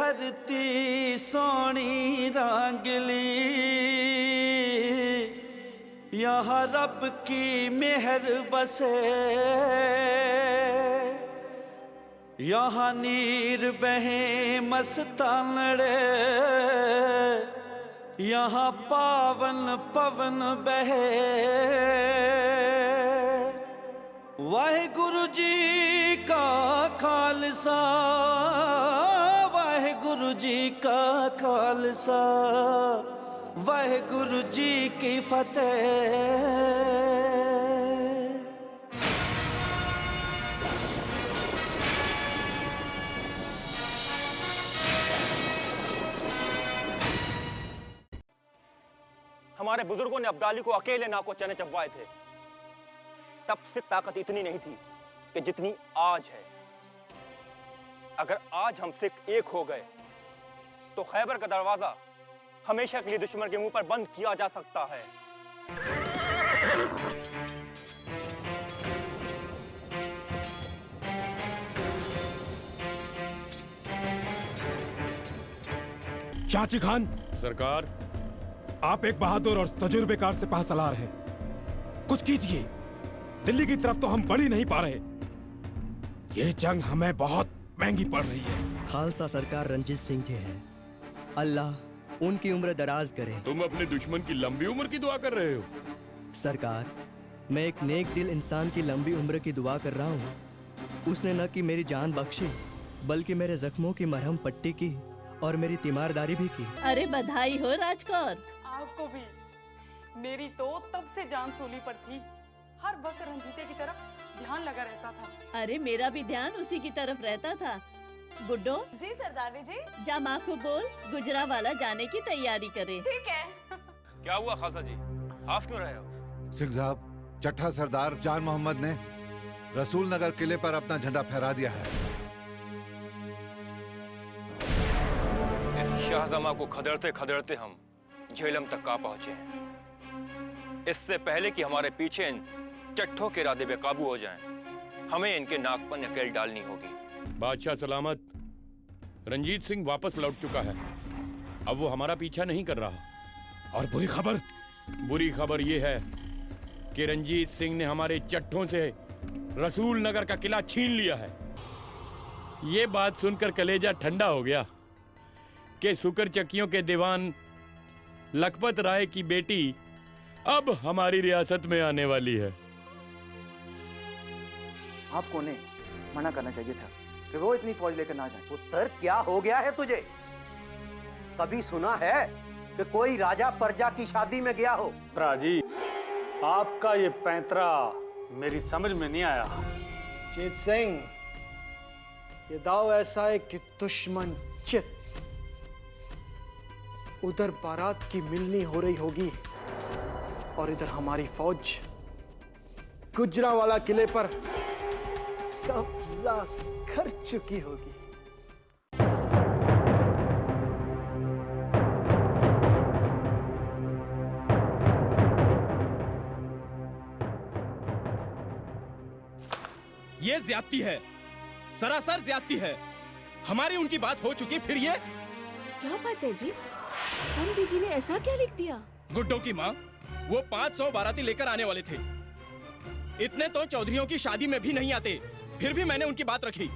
धरती सोनी रांगली, यहाँ रब की मेहर बसे, यहाँ नीर बहे मस्तानड़े, यहाँ पावन पवन बहे। वाहेगुरु जी का खालसा, वाहेगुरु जी का खालसा, वाहेगुरु जी की फतेह। हमारे बुजुर्गों ने अब्दाली को अकेले नाको चने चबवाए थे। तब सिख ताकत इतनी नहीं थी कि जितनी आज है। अगर आज हम सिख एक हो गए तो खैबर का दरवाजा हमेशा के लिए दुश्मन के मुंह पर बंद किया जा सकता है। चाची खान सरकार, आप एक बहादुर और तजुर्बेकार सिपाह सलार हैं। कुछ कीजिए, दिल्ली की तरफ तो हम बढ़ ही नहीं पा रहे। ये जंग हमें बहुत महंगी पड़ रही है। खालसा सरकार रंजीत सिंह जी हैं। अल्लाह उनकी उम्र दराज करे। तुम अपने दुश्मन की लंबी उम्र की दुआ कर रहे हो? सरकार, मैं एक नेक दिल इंसान की लंबी उम्र की दुआ कर रहा हूँ। उसने न कि मेरी जान बख्शी, बल्कि मेरे जख्मों की मरहम पट्टी की और मेरी तीमारदारी भी की। अरे बधाई हो राजकौर। आपको भी। मेरी तो तब से जान सूली पर थी। हर वक्त रंजीते की तरफ ध्यान लगा रहता था। अरे मेरा भी ध्यान उसी की तरफ रहता था। गुड्डो जी सरदारनी जी। जा माँ को बोल गुजरावाला जाने की तैयारी करे। ठीक है। क्या हुआ खालसा जी, हाफ क्यों रहे हो? सिंह साहब, चट्ठा सरदार जान मोहम्मद ने रसूल नगर किले पर अपना झंडा फहरा दिया है। इस शाहजमा को खदेड़ते खदेड़ते हम झेलम तक आ पहुंचे हैं। इससे पहले कि हमारे पीछे इन चट्ठों के इरादे बेकाबू हो जाएं, हमें इनके नाक पर नकेल डालनी होगी। बादशाह सलामत, रंजीत सिंह वापस लौट चुका है। अब वो हमारा पीछा नहीं कर रहा। और बुरी खबर ये है कि रंजीत सिंह ने हमारे चट्ठों से रसूल नगर का किला छीन लिया है। ये बात सुनकर कलेजा ठंडा हो गया कि सुकर चक्कियों के दीवान लखपत राय की बेटी अब हमारी रियासत में आने वाली है। आपको ने मना करना चाहिए था कि वो इतनी फौज लेकर ना जाए। पुत्र, क्या हो गया है तुझे? कभी सुना है कि कोई राजा प्रजा की शादी में गया हो? राजी, आपका ये पैंतरा मेरी समझ में नहीं आया। जीत सिंह, ये दाव ऐसा है कि दुश्मन चित उधर बारात की मिलनी हो रही होगी और इधर हमारी फौज गुजरावाला किले पर कब्जा कर चुकी होगी। ये ज्यादती है, सरासर ज्यादती है। हमारी उनकी बात हो चुकी, फिर ये क्या बात है जी? समधी जी ने ऐसा क्या लिख दिया? गुड्डो की माँ, वो 500 बाराती लेकर आने वाले थे। इतने तो चौधरियों की शादी में भी नहीं आते, फिर भी मैंने उनकी बात रखी।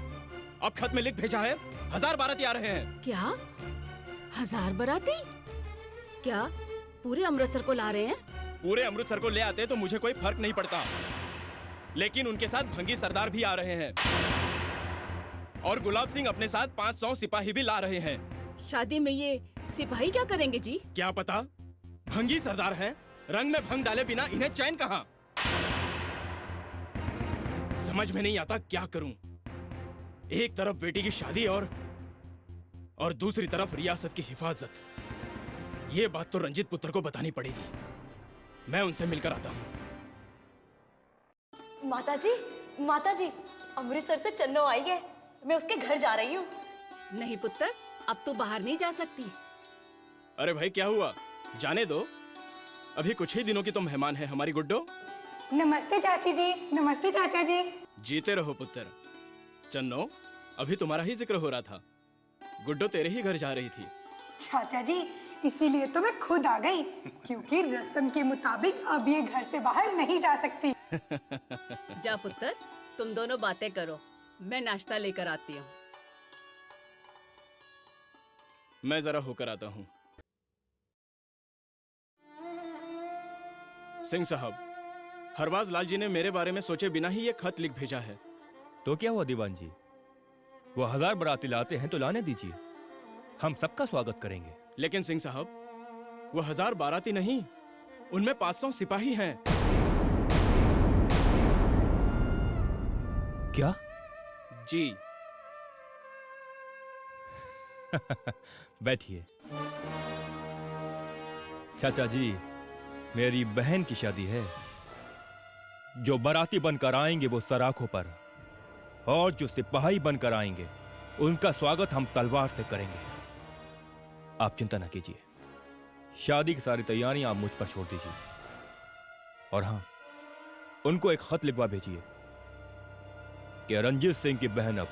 अब खत में लिख भेजा है 1000 बाराती आ रहे हैं। क्या 1000 बाराती? क्या पूरे अमृतसर को ला रहे हैं? पूरे अमृतसर को ले आते तो मुझे कोई फर्क नहीं पड़ता, लेकिन उनके साथ भंगी सरदार भी आ रहे हैं और गुलाब सिंह अपने साथ 500 सिपाही भी ला रहे हैं। शादी में ये सिपाही क्या करेंगे जी? क्या पता, भंगी सरदार हैं, रंग में भंग डाले बिना इन्हें चैन कहां। समझ में नहीं आता क्या करूं। एक तरफ बेटी की शादी और दूसरी तरफ रियासत की हिफाजत। ये बात तो रंजीत पुत्र को बतानी पड़ेगी। मैं उनसे मिलकर आता हूं। माता जी, अमृतसर से चन्नो आई है। मैं उसके घर जा रही हूँ। नहीं पुत्र, अब तो बाहर नहीं जा सकती। अरे भाई, क्या हुआ? जाने दो, अभी कुछ ही दिनों की तो मेहमान है हमारी गुड्डो। नमस्ते चाची जी। नमस्ते चाचा जी। जीते रहो पुत्र। चन्नो, अभी तुम्हारा ही जिक्र हो रहा था। गुड्डो तेरे ही घर जा रही थी। चाचा जी, इसीलिए तो मैं खुद आ गई, क्योंकि रस्म के मुताबिक अब ये घर से बाहर नहीं जा सकती। जा पुत्र, तुम दोनों बातें करो, मैं नाश्ता लेकर आती हूँ। मैं जरा होकर आता हूँ। सिंह साहब, हरबाज लाल जी ने मेरे बारे में सोचे बिना ही ये खत लिख भेजा है। तो क्या हुआ दीवान जी, वो 1000 बाराती लाते हैं तो लाने दीजिए, हम सबका स्वागत करेंगे। लेकिन सिंह साहब, वो 1000 बाराती नहीं, उनमें 500 सिपाही हैं। क्या? जी। बैठिए। चाचा जी, मेरी बहन की शादी है। जो बाराती बनकर आएंगे वो सराखों पर, और जो सिपाही बनकर आएंगे उनका स्वागत हम तलवार से करेंगे। आप चिंता न कीजिए, शादी की सारी तैयारियां आप मुझ पर छोड़ दीजिए। और हां, उनको एक खत लिखवा भेजिए कि रंजीत सिंह की बहन अब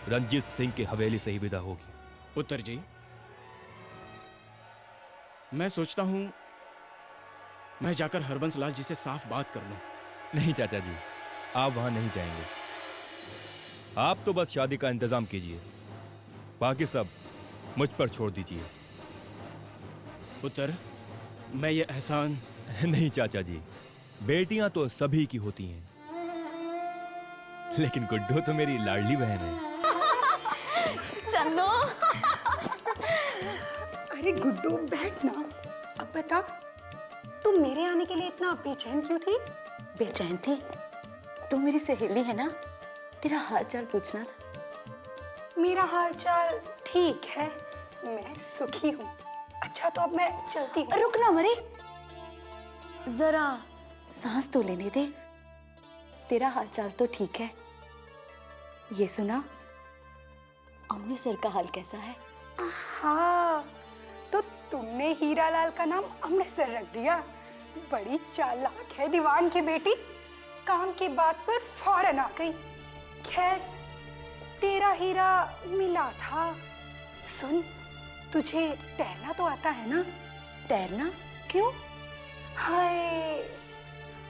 रंजीत सिंह की हवेली से ही विदा होगी। पुत्र जी, मैं सोचता हूं मैं जाकर हरबंस लाल जी से साफ बात कर लूं। नहीं चाचा जी, आप वहां नहीं जाएंगे। आप तो बस शादी का इंतजाम कीजिए, बाकी सब मुझ पर छोड़ दीजिए। पुत्र, मैं ये एहसान नहीं चाचा जी, बेटियां तो सभी की होती हैं, लेकिन गुड्डो तो मेरी लाडली बहन है। चलो। अरे गुड्डू, बैठ ना। अब बता, तू मेरे आने के लिए इतना बेचैन क्यों थी? बेचैन थी? तू मेरी सहेली है ना, तेरा हाल चाल पूछना था। मेरा हाल चाल ठीक है, मैं सुखी हूँ। अच्छा, तो अब मैं चलती हूँ। रुक ना मरे, जरा सांस तो लेने दे। तेरा हाल चाल तो ठीक है। ये सुना, अमृतसर का हाल कैसा है? हाँ, तो तुमने हीरालाल का नाम अमृतसर रख दिया। बड़ी चालाक है दीवान की बेटी, काम की बात पर फौरन आ गई। खैर, तेरा हीरा मिला था। सुन, तुझे तैरना तो आता है ना? तैरना? क्यों? हाय,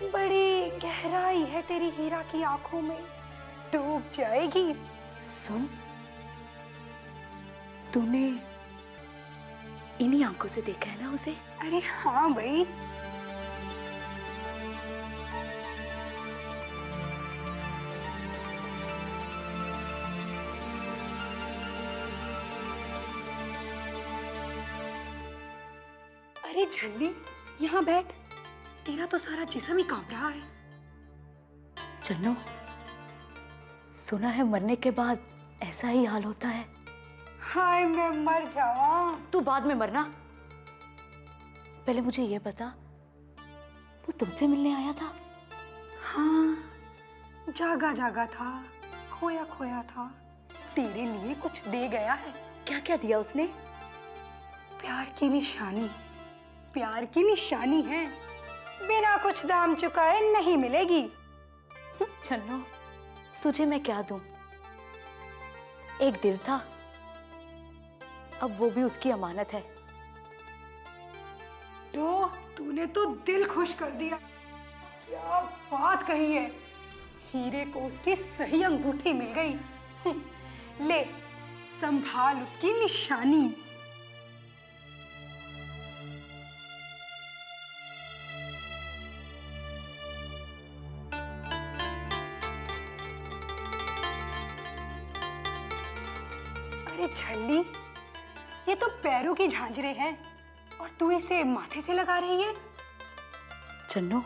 बड़ी गहराई है तेरी हीरा की आंखों में, डूब जाएगी। सुन, तूने इन्हीं आंखों से देखा है ना उसे? अरे हाँ भाई। अरे झल्ली, यहाँ बैठ। तेरा तो सारा जिस्म ही कांप रहा है। चन्नो, सुना है मरने के बाद ऐसा ही हाल होता है। हाय, मैं मर जावा। तू बाद में मरना, पहले मुझे ये बता, वो तुमसे मिलने आया था? हाँ, जागा जागा था, खोया खोया था, तेरे लिए कुछ दे गया है। क्या क्या दिया उसने? प्यार की निशानी। प्यार की निशानी है, बिना कुछ दाम चुकाए नहीं मिलेगी। चन्नो, तुझे मैं क्या दूं? एक दिल था, अब वो भी उसकी अमानत है। तो तूने तो दिल खुश कर दिया। क्या बात कही है। हीरे को उसकी सही अंगूठी मिल गई। ले, संभाल उसकी निशानी। अरे झल्ली, ये तो पैरों की झांझरें हैं और तू इसे माथे से लगा रही है। चन्नो,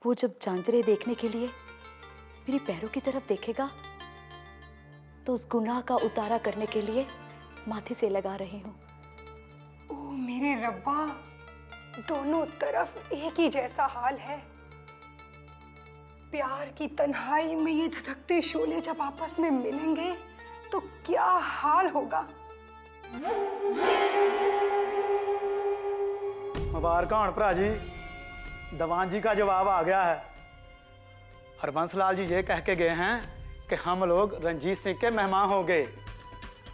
वो जब झांझरें देखने के लिए मेरी पैरों की तरफ देखेगा तो उस गुनाह का उतारा करने के लिए माथे से लगा रही हूँ। ओ मेरे रब्बा, दोनों तरफ एक ही जैसा हाल है। प्यार की तन्हाई में ये धधकते शोले जब आपस में मिलेंगे तो क्या हाल होगा। मुबारक होण भरा जी, दीवान जी का जवाब आ गया है। हरबंस लाल जी ये कह के गए हैं कि हम लोग रंजीत सिंह के मेहमान हो गए।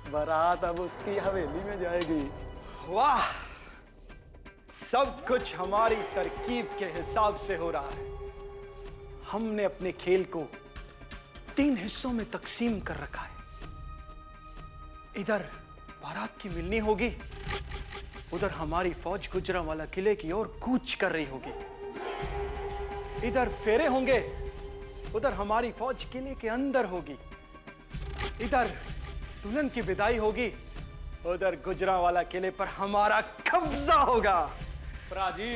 बारात अब उसकी हवेली में जाएगी। वाह, सब कुछ हमारी तरकीब के हिसाब से हो रहा है। हमने अपने खेल को 3 हिस्सों में तकसीम कर रखा है। इधर बारात की मिलनी होगी, उधर हमारी फौज गुजरांवाला किले की ओर कूच कर रही होगी। इधर फेरे होंगे, उधर हमारी फौज किले के अंदर होगी। इधर दुल्हन की विदाई होगी, उधर गुजरांवाला किले पर हमारा कब्जा होगा। प्राजी,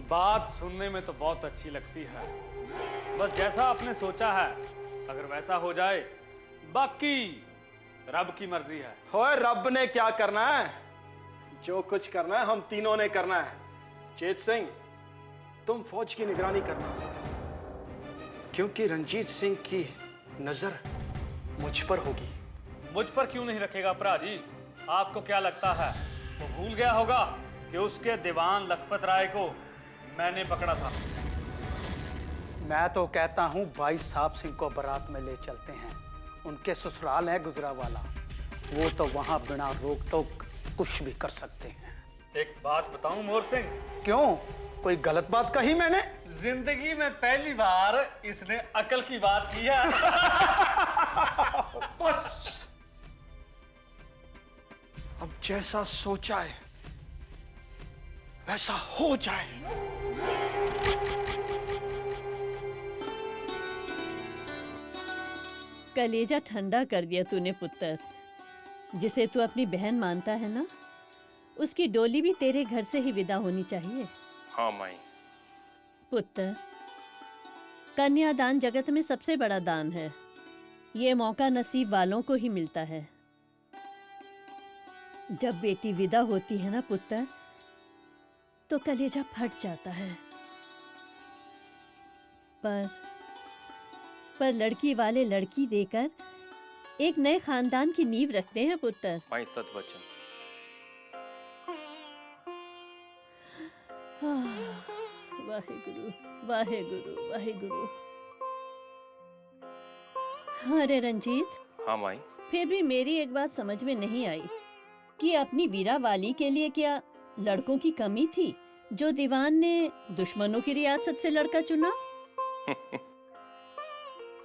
बात सुनने में तो बहुत अच्छी लगती है, बस जैसा आपने सोचा है अगर वैसा हो जाए, बाकी रब की मर्जी है। होए, रब ने क्या करना है? जो कुछ करना है हम तीनों ने करना है। चेत सिंह, तुम फौज की निगरानी करना, क्योंकि रंजीत सिंह की नजर मुझ पर होगी। मुझ पर क्यों नहीं रखेगा प्राजी? आपको क्या लगता है वो भूल गया होगा कि उसके दीवान लखपत राय को मैंने पकड़ा था? मैं तो कहता हूँ भाई साहब सिंह को बारात में ले चलते हैं। उनके ससुराल है गुजरांवाला, वो तो वहां बिना रोक टोक कुछ भी कर सकते हैं। एक बात बताऊं मोर सिंह? क्यों, कोई गलत बात कही मैंने? जिंदगी में पहली बार इसने अकल की बात की है। बस, अब जैसा सोचा है वैसा हो जाए। कलेजा ठंडा कर दिया तूने पुत्र। जिसे तू अपनी बहन मानता है ना, उसकी डोली भी तेरे घर से ही विदा होनी चाहिए। हाँ माई। पुत्र, कन्यादान जगत में सबसे बड़ा दान है। ये मौका नसीब वालों को ही मिलता है। जब बेटी विदा होती है ना पुत्र, तो कलेजा फट जाता है। पर लड़की वाले लड़की देकर एक नए खानदान की नींव रखते हैं पुत्र। माई सत वचन। वाहेगुरु वाहेगुरु वाहेगुरु। अरे रंजीत। हाँ माई। फिर भी मेरी एक बात समझ में नहीं आई कि अपनी वीरावाली के लिए क्या लड़कों की कमी थी जो दीवान ने दुश्मनों की रियासत से लड़का चुना?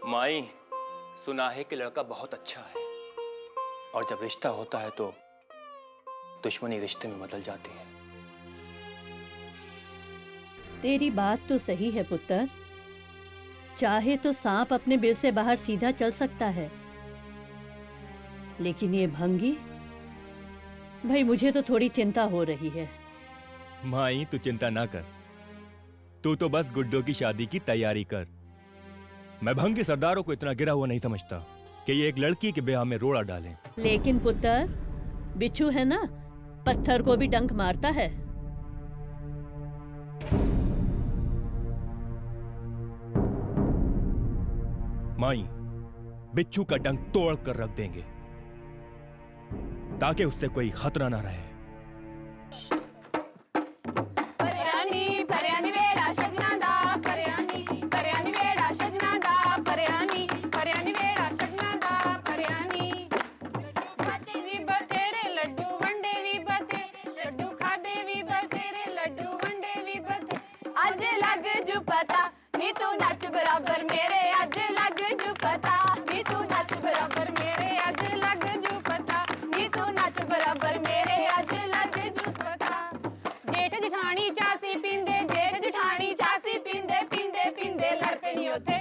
माई, सुना है कि लड़का बहुत अच्छा है, और जब रिश्ता होता है तो दुश्मनी रिश्ते में बदल जाती है। तेरी बात तो सही है पुत्र। चाहे तो सांप अपने बिल से बाहर सीधा चल सकता है, लेकिन ये भंगी, भाई मुझे तो थोड़ी चिंता हो रही है। माई, तू चिंता ना कर, तू तो बस गुड्डो की शादी की तैयारी कर। मैं भंगी सरदारों को इतना गिरा हुआ नहीं समझता कि ये एक लड़की के ब्याह में रोड़ा डालें। लेकिन पुत्र, बिच्छू है ना, पत्थर को भी डंक मारता है। माई, बिच्छू का डंक तोड़ कर रख देंगे ताकि उससे कोई खतरा ना रहे। बराबर मेरे आज लग जू पता, नी तू नाच बराबर मेरे आज लग जू पता, नी तू नाच बराबर मेरे आज लग जू पता। जेठ जिठानी चासी पींदे, जेठ जिठानी चासी पींदे पींदे पींदे लड़ पे नी होते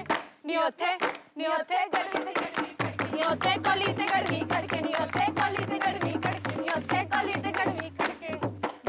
नी होते नी होते गड़वी ते गड़वी खड़के नी होते कोली ते गड़वी खड़के नी होते कोली ते गड़वी खड़के नी होते कोली ते गड़वी खड़के।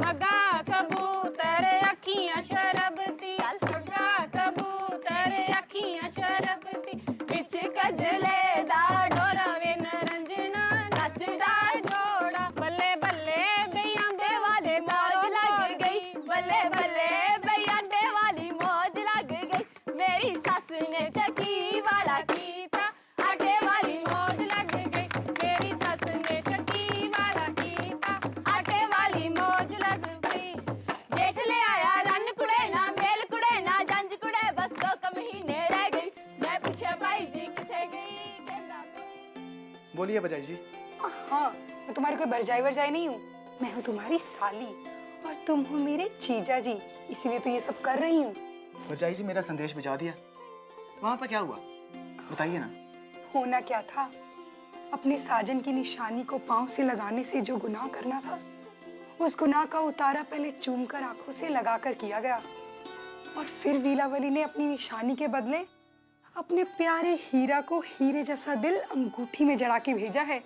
भगा कबूतर अखियां शरबती, भगा कबूतर अखियां शरबती, बिच कजले दा डोरा वे नरंजना नचदा जोड़ा। बल्ले बल्ले बेयांडे वाले मौज लग गई, बल्ले बल्ले बेयांडे वाली मौज लग गई। मेरी सास ने चकी वाला कीता, आटे वाली मौज लग गई। मेरी सास ने चकी वाला कीता, आटे वाली मौज लग गई। जेठ ले आया रन कुड़े ना, मेल कुड़े ना, जंज कुड़े, बस 2 महीने रह गई। मैं पूछा भाई जी किथे गई, कहंदा बोलिए बजाई जी। हाँ, मैं तुम्हारी कोई भरजाई वर्जाई नहीं हूँ, मैं हूँ तुम्हारी साली और तुम हो मेरे जीजा जी, इसीलिए तो ये सब कर रही हूँ। भरजाई जी मेरा संदेश भिजवा दिया, वहाँ पर क्या हुआ बताइए ना। होना क्या था, अपने साजन की निशानी को पाँव से लगाने से जो गुनाह करना था, उस गुनाह का उतारा पहले चूमकर आंखों से लगाकर किया गया और फिर वीलावली ने अपनी निशानी के बदले अपने प्यारे हीरा को हीरे जैसा दिल अंगूठी में जड़ा के भेजा है।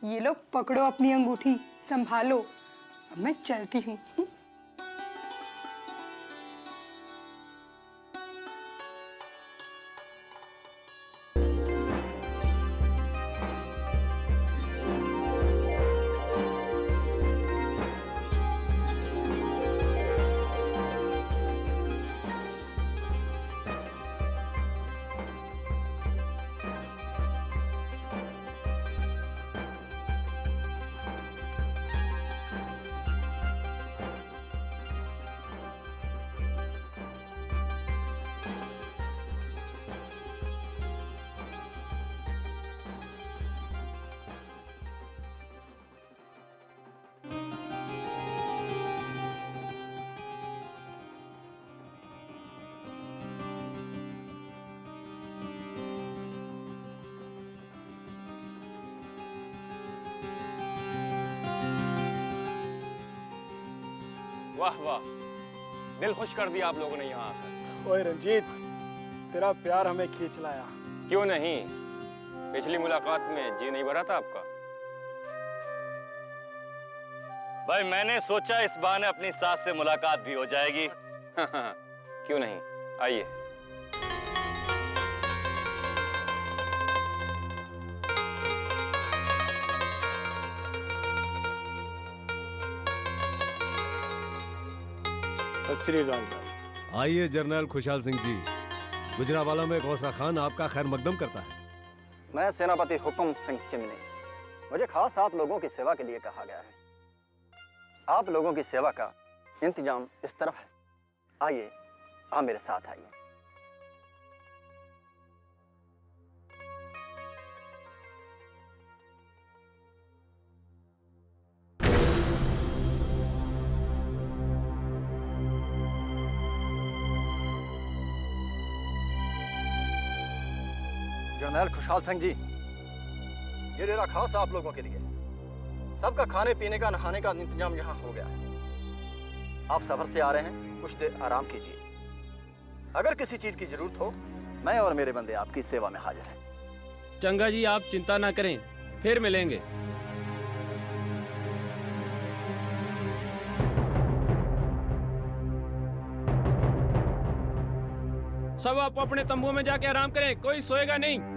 ये लो पकड़ो अपनी अंगूठी, संभालो, अब मैं चलती हूँ। वाह वाह, दिल खुश कर दिया आप लोगों ने यहाँ आकर। ओए रंजीत, तेरा प्यार हमें खींच लाया। क्यों नहीं, पिछली मुलाकात में जी नहीं भरा था आपका। भाई मैंने सोचा इस बहाने अपनी सास से मुलाकात भी हो जाएगी। क्यों नहीं, आइए। आइए जनरल खुशहाल सिंह जी, गुजरावाला में गौसा खान आपका खैर मकदम करता है। मैं सेनापति हुक्म सिंह चिमनी, मुझे खास आप लोगों की सेवा के लिए कहा गया है। आप लोगों की सेवा का इंतजाम इस तरफ है, आइए आप मेरे साथ आइए। जनरल खुशहाल सिंह जी, ये डेरा खास आप लोगों के लिए, सबका खाने पीने का नहाने का इंतजाम यहाँ हो गया है। आप सफर से आ रहे हैं, कुछ देर आराम कीजिए। अगर किसी चीज की जरूरत हो, मैं और मेरे बंदे आपकी सेवा में हाजिर हैं। चंगा जी, आप चिंता ना करें, फिर मिलेंगे। सब आप अपने तंबू में जाके आराम करें, कोई सोएगा नहीं।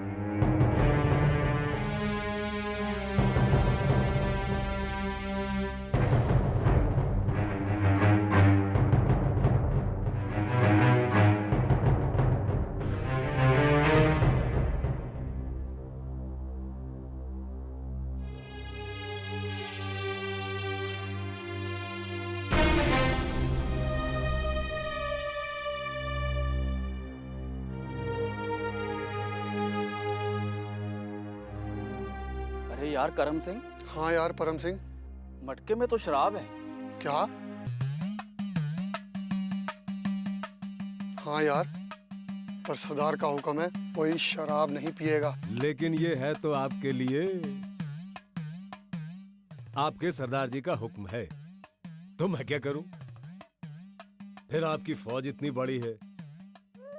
अरे यार करम सिंह। हाँ यार परम सिंह। मटके में तो शराब है। क्या? हाँ यार, पर सरदार का हुक्म है, कोई शराब नहीं पिएगा। लेकिन ये है तो आपके लिए, आपके सरदार जी का हुक्म है, तो मैं क्या करूं? फिर आपकी फौज इतनी बड़ी है,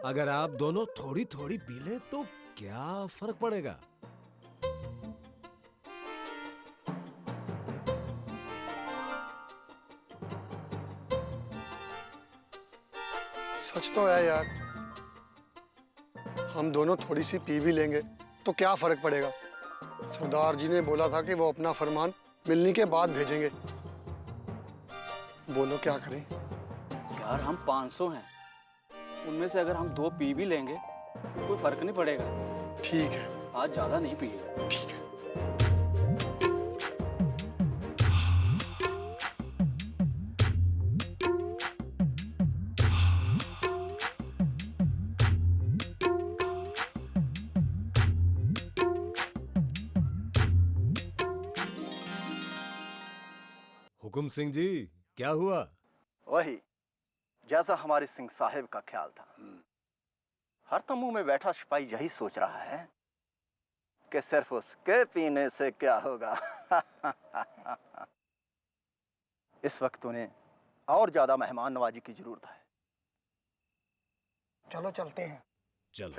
अगर आप दोनों थोड़ी थोड़ी पी लें तो क्या फर्क पड़ेगा? सच तो है यार, हम दोनों थोड़ी सी पी भी लेंगे तो क्या फर्क पड़ेगा? सरदार जी ने बोला था कि वो अपना फरमान मिलने के बाद भेजेंगे। बोलो क्या करें? यार हम 500 हैं, उनमें से अगर हम 2 पी भी लेंगे कोई फर्क नहीं पड़ेगा। ठीक है, आज ज्यादा नहीं पिए। ठीक है। हुकुम सिंह जी, क्या हुआ? वही जैसा हमारे सिंह साहिब का ख्याल था। हर तम्बू में बैठा सिपाही यही सोच रहा है कि सिर्फ उसके पीने से क्या होगा। इस वक्त उन्हें और ज्यादा मेहमान नवाजी की जरूरत है। चलो चलते हैं। चल।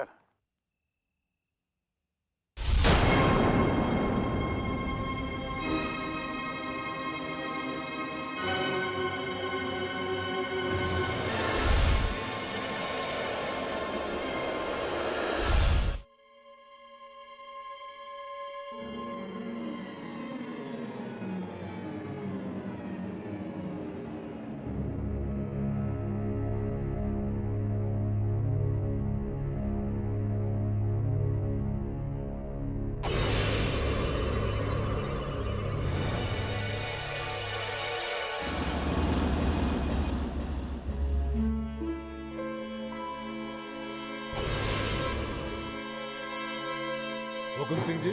हुकुम सिंह जी,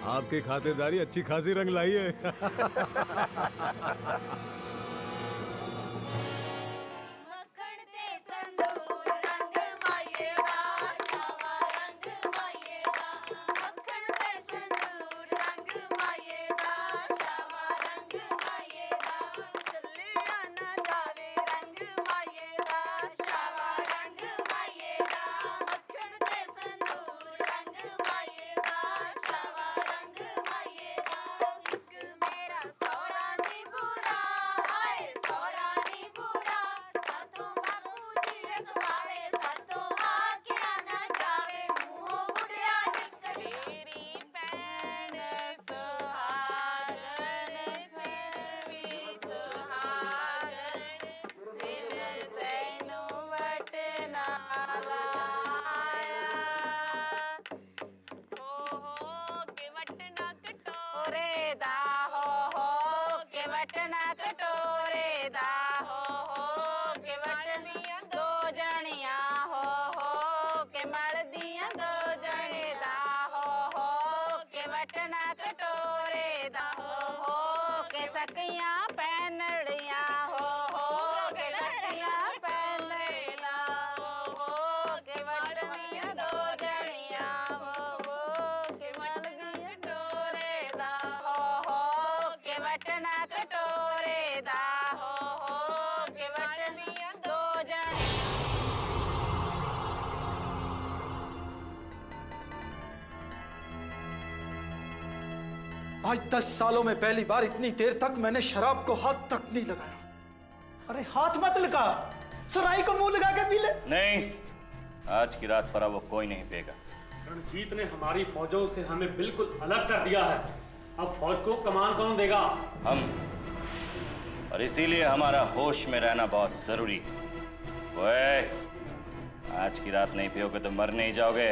आपकी खातिरदारी अच्छी खासी रंग लाई है। आज 10 सालों में पहली बार इतनी देर तक मैंने शराब को हाथ तक नहीं लगाया। अरे हाथ मत लगा, सुराही को मुंह लगा के पी ले। नहीं, आज की रात पर वो कोई नहीं पिएगा। रणजीत ने हमारी फौजों से हमें बिल्कुल अलग कर दिया है। अब फौज को कमान कौन देगा? हम। और इसीलिए हमारा होश में रहना बहुत जरूरी है। ओए, आज की रात नहीं पियोगे तो मर नहीं जाओगे।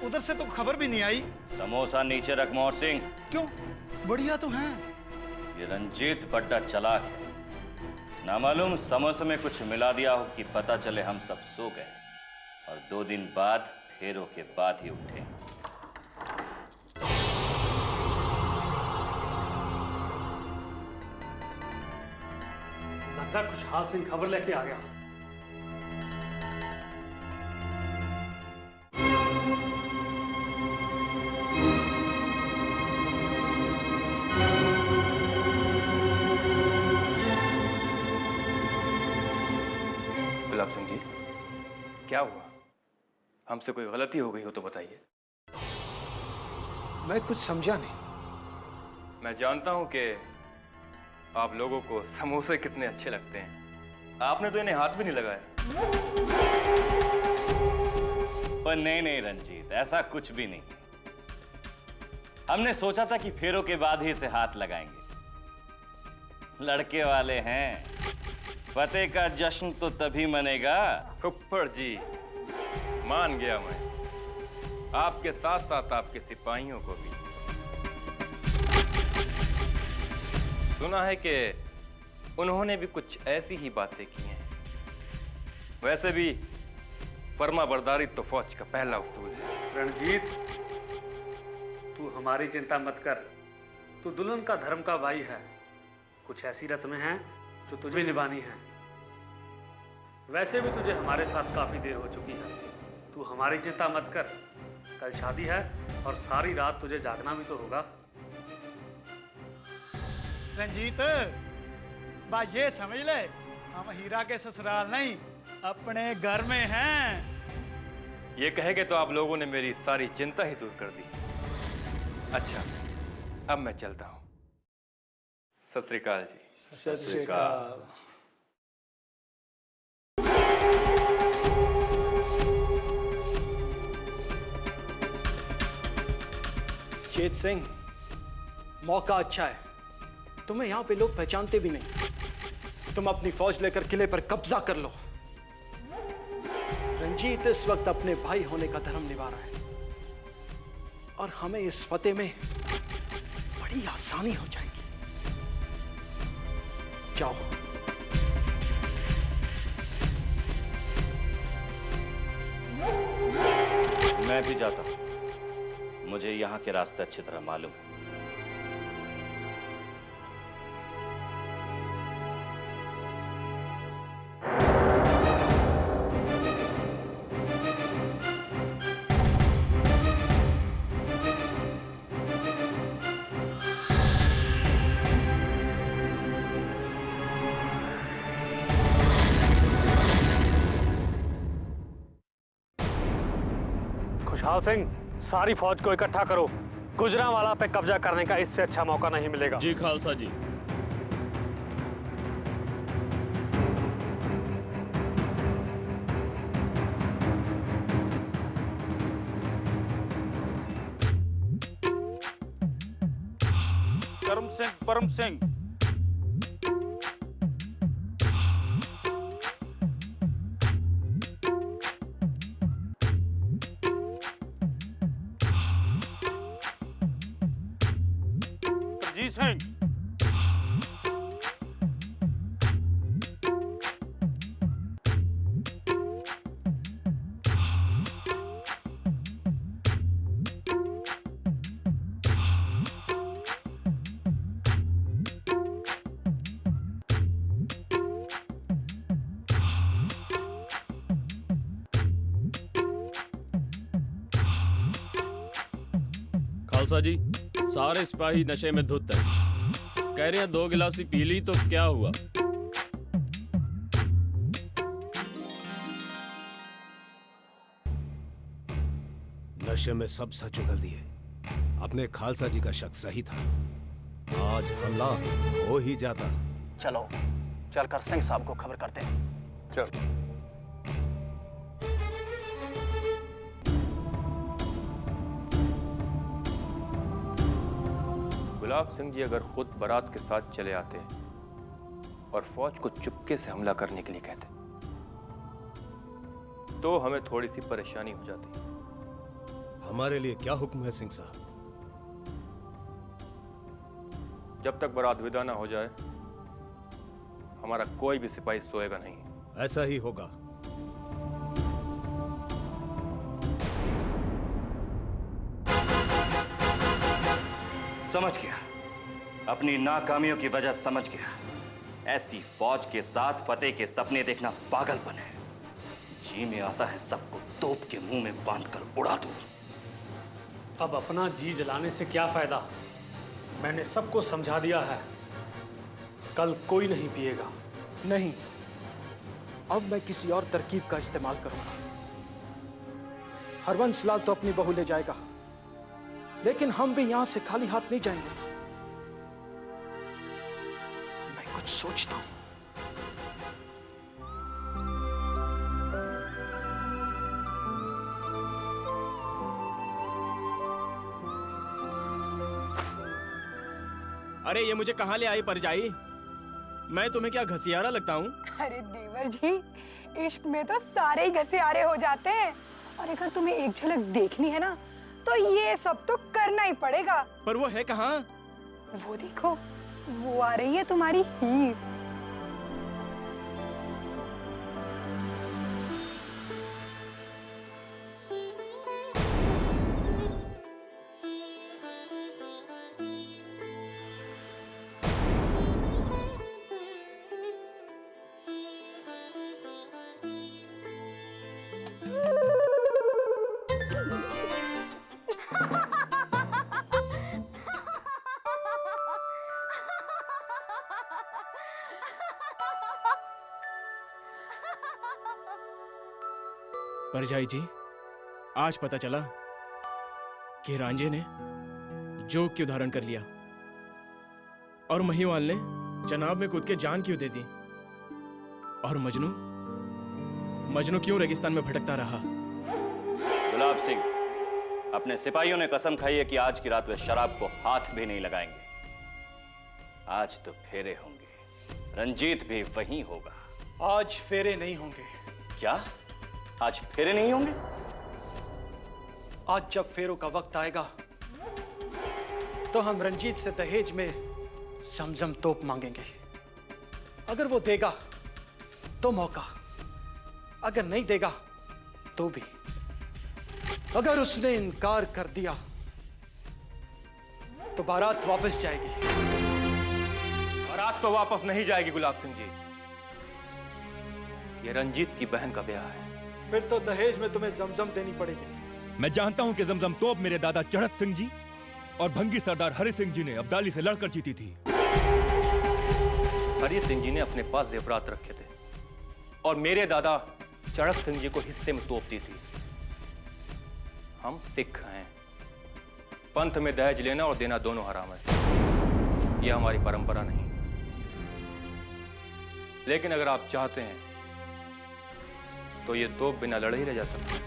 उधर से तो खबर भी नहीं आई। समोसा नीचे रख मोहर सिंह। क्यों? बढ़िया तो है। ये रंजीत बड्डा चालाक है। ना मालूम समोसे में कुछ मिला दिया हो कि पता चले हम सब सो गए और 2 दिन बाद फेरों के बाद ही उठे। लगता है खुशहाल सिंह खबर लेके आ गया। गुलाब सिंह जी, क्या हुआ? हमसे कोई गलती हो गई हो तो बताइए। मैं कुछ समझा नहीं। मैं जानता हूं कि आप लोगों को समोसे कितने अच्छे लगते हैं। आपने तो इन्हें हाथ भी नहीं लगाया। पर नहीं रंजीत, ऐसा कुछ भी नहीं। हमने सोचा था कि फेरों के बाद ही इसे हाथ लगाएंगे। लड़के वाले हैं, फतेह का जश्न तो तभी मनेगा। फुप्पड़ जी, मान गया मैं। आपके साथ साथ आपके सिपाहियों को भी। सुना है कि उन्होंने भी कुछ ऐसी ही बातें की हैं। वैसे भी फर्मा बरदारी तो फौज का पहला उसूल है। रणजीत, तू हमारी चिंता मत कर। तू दुल्हन का धर्म का भाई है। कुछ ऐसी रस्में हैं जो तुझे भी निभानी है। वैसे भी तुझे हमारे साथ काफी देर हो चुकी है, तू हमारी चिंता मत कर। कल शादी है और सारी रात तुझे जागना भी तो होगा। रंजीत, बात ये समझ ले, हम हीरा के ससुराल नहीं अपने घर में हैं। ये कहे के तो आप लोगों ने मेरी सारी चिंता ही दूर कर दी। अच्छा, अब मैं चलता हूं। सत श्री अकाल जी। सत श्री अकाल। चेत सिंह, मौका अच्छा है। तुम्हें यहां पे लोग पहचानते भी नहीं। तुम अपनी फौज लेकर किले पर कब्जा कर लो। रंजीत इस वक्त अपने भाई होने का धर्म निभा रहा है और हमें इस फतेह में बड़ी आसानी हो जाएगी। जाओ। मैं भी जाता हूं। मुझे यहां के रास्ते अच्छी तरह मालूम है। खुशहाल सिंह, सारी फौज को इकट्ठा करो। गुजरांवाला पे कब्जा करने का इससे अच्छा मौका नहीं मिलेगा। जी खालसा जी। परम सिंह। जी सिंह। खालसा जी, सारे सिपाही नशे में धुत हैं। कह रहे हैं 2 गिलास ही पी ली तो क्या हुआ? नशे में सब सच उगल दिए। अपने खालसा जी का शक सही था। आज हमला हो ही जाता। चलो, चलकर सिंह साहब को खबर करते हैं। चल। गुलाब सिंह जी अगर खुद बारात के साथ चले आते और फौज को चुपके से हमला करने के लिए कहते तो हमें थोड़ी सी परेशानी हो जाती। हमारे लिए क्या हुक्म है सिंह साहब? जब तक बारात विदा ना हो जाए हमारा कोई भी सिपाही सोएगा नहीं। ऐसा ही होगा। समझ गया, अपनी नाकामियों की वजह समझ गया। ऐसी फौज के साथ फतेह के सपने देखना पागलपन है। जी में आता है सबको तोप के मुंह में बांधकर उड़ा दूं। अब अपना जी जलाने से क्या फायदा? मैंने सबको समझा दिया है। कल कोई नहीं पिएगा। नहीं, अब मैं किसी और तरकीब का इस्तेमाल करूंगा। हरबंस लाल तो अपनी बहू ले जाएगा, लेकिन हम भी यहां से खाली हाथ नहीं जाएंगे। मैं कुछ सोचता हूं। अरे ये मुझे कहां ले आई परजाई? मैं तुम्हें क्या घसियारा लगता हूँ? अरे देवर जी, इश्क में तो सारे ही घसियारे हो जाते हैं। और अगर तुम्हें एक झलक देखनी है ना, तो ये सब तो करना ही पड़ेगा। पर वो है कहाँ? वो देखो, वो आ रही है तुम्हारी हीर। परजाई जी, आज पता चला कि रांझे ने जोग की उदाहरण कर लिया और महिवाल ने जनाब में कूद के जान क्यों दे दी, और मजनू क्यों रेगिस्तान में भटकता रहा। गुलाब सिंह, अपने सिपाहियों ने कसम खाई है कि आज की रात वे शराब को हाथ भी नहीं लगाएंगे। आज तो फेरे होंगे, रंजीत भी वहीं होगा। आज फेरे नहीं होंगे। क्या? आज फेरे नहीं होंगे? आज जब फेरों का वक्त आएगा तो हम रंजीत से दहेज में समझम तोप मांगेंगे। अगर वो देगा तो मौका, अगर नहीं देगा तो भी। अगर उसने इनकार कर दिया तो बारात वापस जाएगी। बारात तो वापस नहीं जाएगी गुलाब सिंह जी, ये रंजीत की बहन का ब्याह है। फिर तो दहेज में तुम्हें जमजम देनी पड़ेगी। मैं जानता हूं कि जमजम तोप मेरे दादा चढ़त सिंह जी और भंगी सरदार हरि सिंह जी ने अब्दाली से लड़कर जीती थी। हरि सिंह जी ने अपने पास जेवरात रखे थे और मेरे दादा चढ़त सिंह जी को हिस्से में तोप दी थी। हम सिख हैं, पंथ में दहेज लेना और देना दोनों हराम है, यह हमारी परंपरा नहीं। लेकिन अगर आप चाहते हैं तो ये तोप बिना लड़े ही ले जा सकते हैं।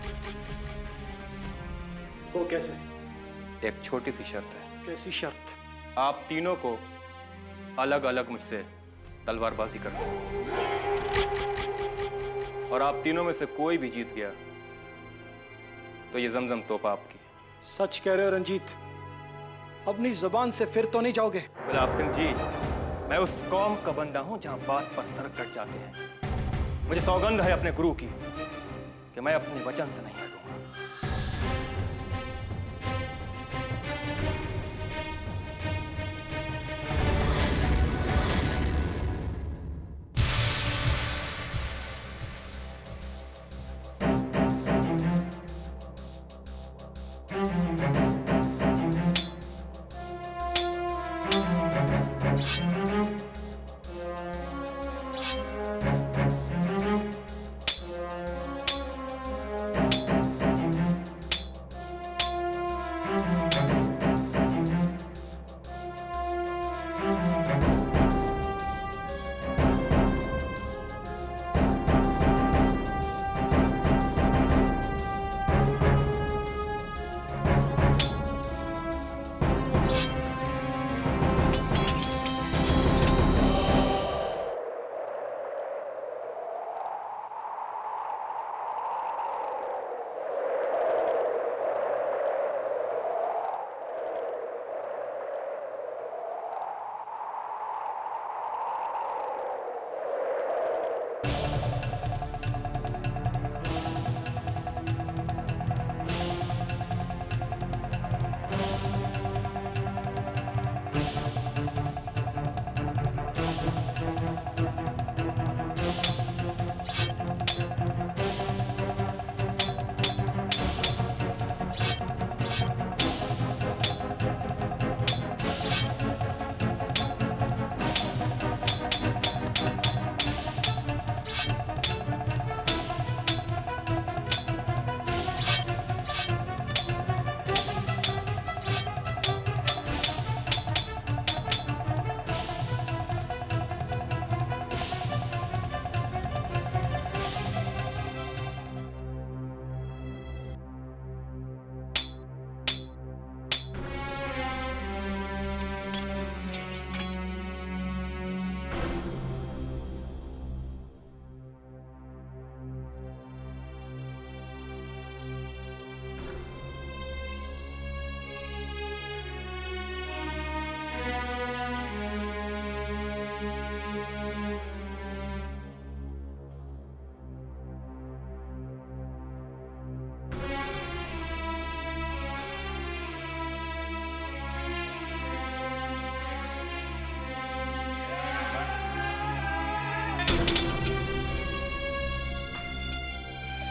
वो कैसे? एक छोटी सी शर्त है। कैसी शर्त? आप तीनों को अलग अलग मुझसे तलवारबाजी करनी है, और आप तीनों में से कोई भी जीत गया तो ये जमजम तोप आपकी। सच कह रहे हो रंजीत? अपनी जुबान से फिर तो नहीं जाओगे? गुलाब सिंह जी, मैं उस कौम का बंदा हूं जहां बात पर सर कट जाते हैं। मुझे सौगंध है अपने गुरु की कि मैं अपने वचन से नहीं हटूंगा।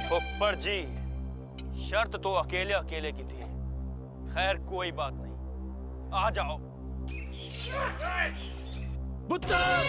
फुप्पर जी, शर्त तो अकेले अकेले की थी। खैर कोई बात नहीं, आ जाओ। बुत्तर!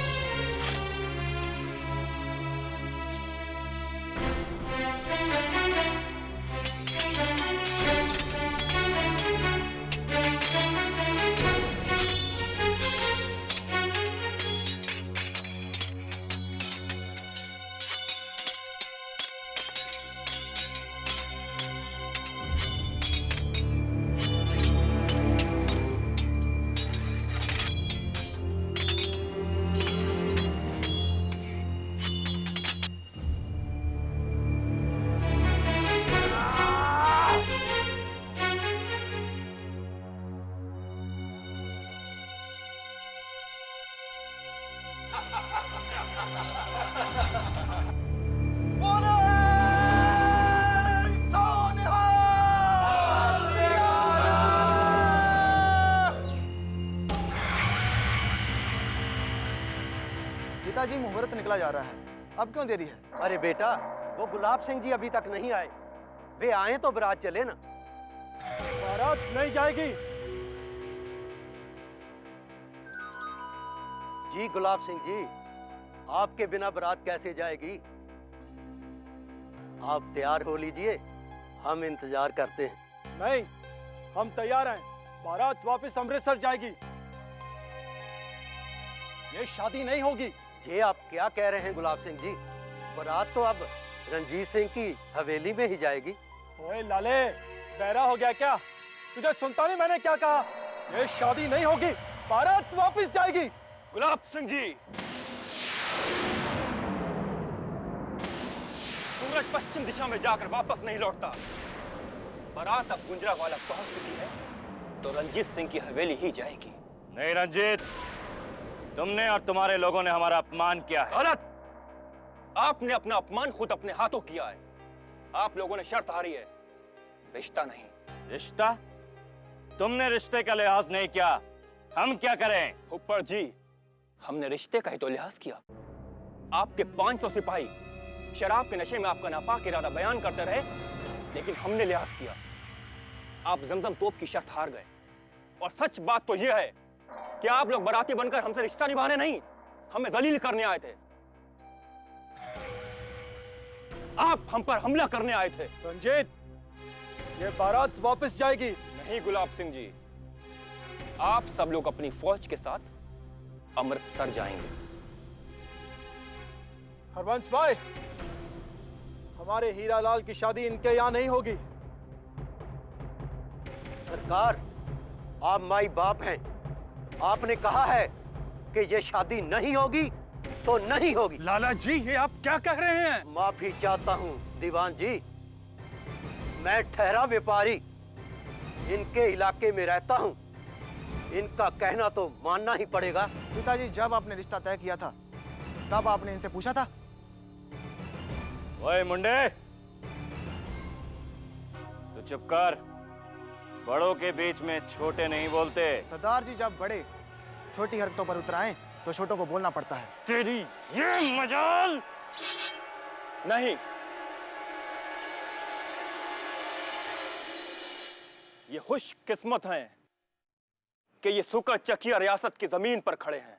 पिताजी, मुहूर्त निकला जा रहा है, अब क्यों देरी है? अरे बेटा, वो गुलाब सिंह जी अभी तक नहीं आए। वे आए तो बारात चले ना। बारात नहीं जाएगी। जी गुलाब सिंह जी, आपके बिना बारात कैसे जाएगी? आप तैयार हो लीजिए, हम इंतजार करते हैं। नहीं, हम तैयार हैं। बारात वापस अमृतसर जाएगी। ये शादी नहीं होगी। ये आप क्या कह रहे हैं गुलाब सिंह जी? बारात तो अब रंजीत सिंह की हवेली में ही जाएगी। ओए लाले, बहरा हो गया क्या? तुझे सुनता नहीं मैंने क्या कहा? ये शादी नहीं होगी, बारात वापस जाएगी। गुलाब सिंह जी, सूरज पश्चिम दिशा में जाकर वापस नहीं लौटता। बारात अब गुंजरावाला पहुंच चुकी है, तो रंजीत सिंह की हवेली ही जाएगी। नहीं रंजीत, तुमने और तुम्हारे लोगों ने हमारा अपमान किया है। गलत! आपने अपना अपमान खुद अपने हाथों किया है। आप लोगों ने शर्त हारी है, रिश्ता नहीं। रिश्ता? तुमने रिश्ते का लिहाज नहीं किया, हम क्या करें? फुप्पड़ जी, हमने रिश्ते का ही तो लिहाज किया। आपके 500 सिपाही शराब के नशे में आपका नापाक इरादा बयान करते रहे, लेकिन हमने लिहाज किया। आप जमजम तोप की शर्त हार गए। और सच बात तो यह है कि आप लोग बाराती बनकर हमसे रिश्ता निभाने नहीं, हमें जलील करने आए थे। आप हम पर हमला करने आए थे। रंजीत, ये बारात वापस जाएगी। नहीं गुलाब सिंह जी, आप सब लोग अपनी फौज के साथ अमृतसर जाएंगे। हरबंस भाई, हमारे हीरालाल की शादी इनके यहाँ नहीं होगी। सरकार, आप माई बाप हैं। आपने कहा है कि ये शादी नहीं होगी तो नहीं होगी। लाला जी, ये आप क्या कह रहे हैं? माफी चाहता हूँ दीवान जी, मैं ठहरा व्यापारी इनके इलाके में रहता हूँ। इनका कहना तो मानना ही पड़ेगा। पिताजी, जब आपने रिश्ता तय किया था तब आपने इनसे पूछा था? ओए मुंडे, तू चुप कर। बड़ों के बीच में छोटे नहीं बोलते। सरदार जी, जब बड़े छोटी हरकतों पर उतराएं तो छोटों को बोलना पड़ता है। तेरी ये मजाल नहीं। ये खुशकिस्मत हैं कि ये सुकर चकिया रियासत की जमीन पर खड़े हैं।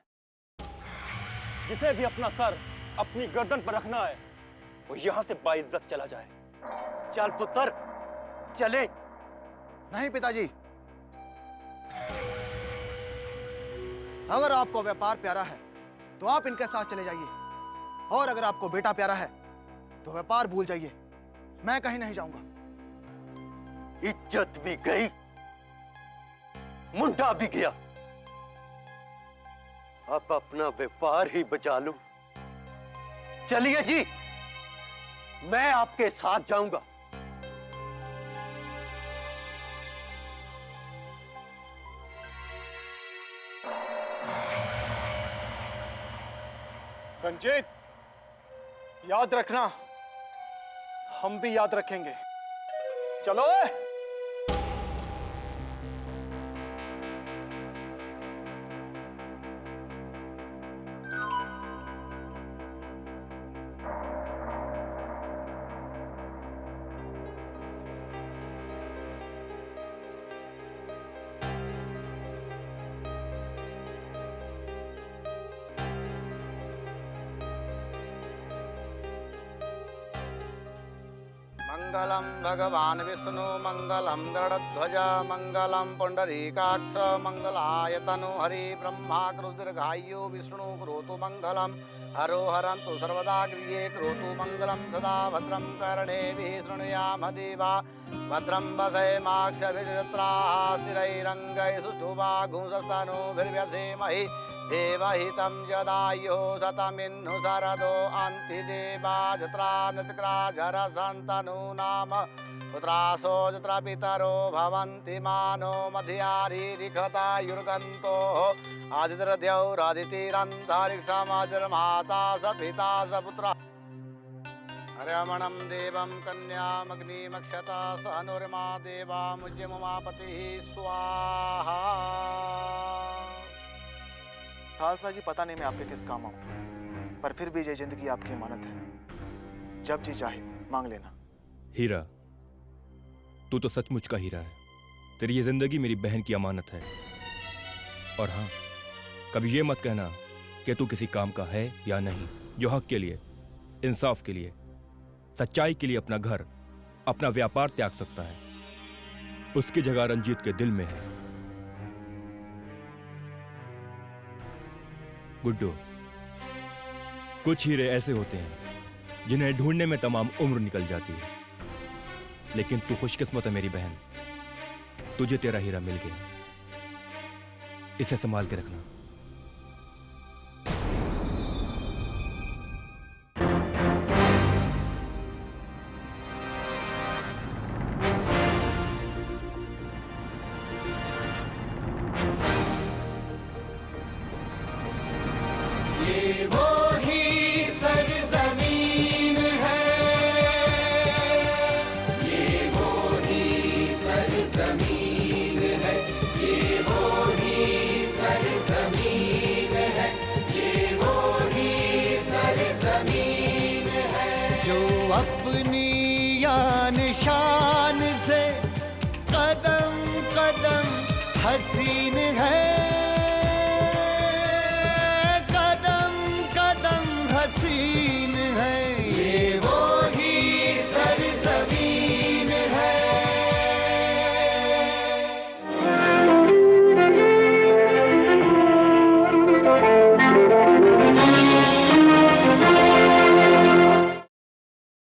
जिसे भी अपना सर अपनी गर्दन पर रखना है, वो यहां से बाइज्जत चला जाए। चल पुत्र, चले। नहीं पिताजी, अगर आपको व्यापार प्यारा है तो आप इनके साथ चले जाइए, और अगर आपको बेटा प्यारा है तो व्यापार भूल जाइए। मैं कहीं नहीं जाऊंगा। इज्जत भी गई, मुंडा भी गया। अब अपना व्यापार ही बचा लूं। चलिए जी, मैं आपके साथ जाऊंगा। रंजीत, याद रखना, हम भी याद रखेंगे। चलो। मंगलम भगवान विष्णु मंगलम गरुड़ध्वज मंगलम पुंडरीकाक्ष मंगलाय तनु हरि ब्रह्मा रुद्रघायो विष्णु करोतु मंगलम हरो हरन्तु सर्वदा गृहे करोतु मंगलम सदा भद्रं कर्णेभिः शृणुयाम देवा भद्रं वसेमाक्षभिर्यत्राः स्थिरैरङ्गैः सुष्ठुवागुंसस्तनूभिर्व्यसेमहि देवहितं यदायुः शतमिन्नु शरदो अन्ति देवा जत्रा नचक्राजरसन्तनु नाम पुत्रासो जत्रा पितरो भवन्ति मानो मध्यारीरिखतायुर्गन्तोः आदित्यौरादितिरन्तरिक्षमजर्माता स पिता स पुत्रः हर्यमणं देवं कन्यामग्निमक्षता स अनुर्मा देवा मुज्यमुमापतिः स्वाहा। खालसा जी, पता नहीं मैं आपके किस काम आऊं, पर फिर भी ये जिंदगी आपकी अमानत है। जब जी चाहे मांग लेना। हीरा, तू तो सचमुच का हीरा है। तेरी ये जिंदगी मेरी बहन की अमानत है। और हाँ, कभी ये मत कहना कि तू किसी काम का है या नहीं, जो हक के लिए, इंसाफ के लिए, सच्चाई के लिए अपना घर, अपना व्यापार त्याग सकता है। उसकी जगह रंजीत के दिल में है। गुड्डू, कुछ हीरे ऐसे होते हैं जिन्हें ढूंढने में तमाम उम्र निकल जाती है, लेकिन तू खुशकिस्मत है मेरी बहन, तुझे तेरा हीरा मिल गया। इसे संभाल के रखना। ये वो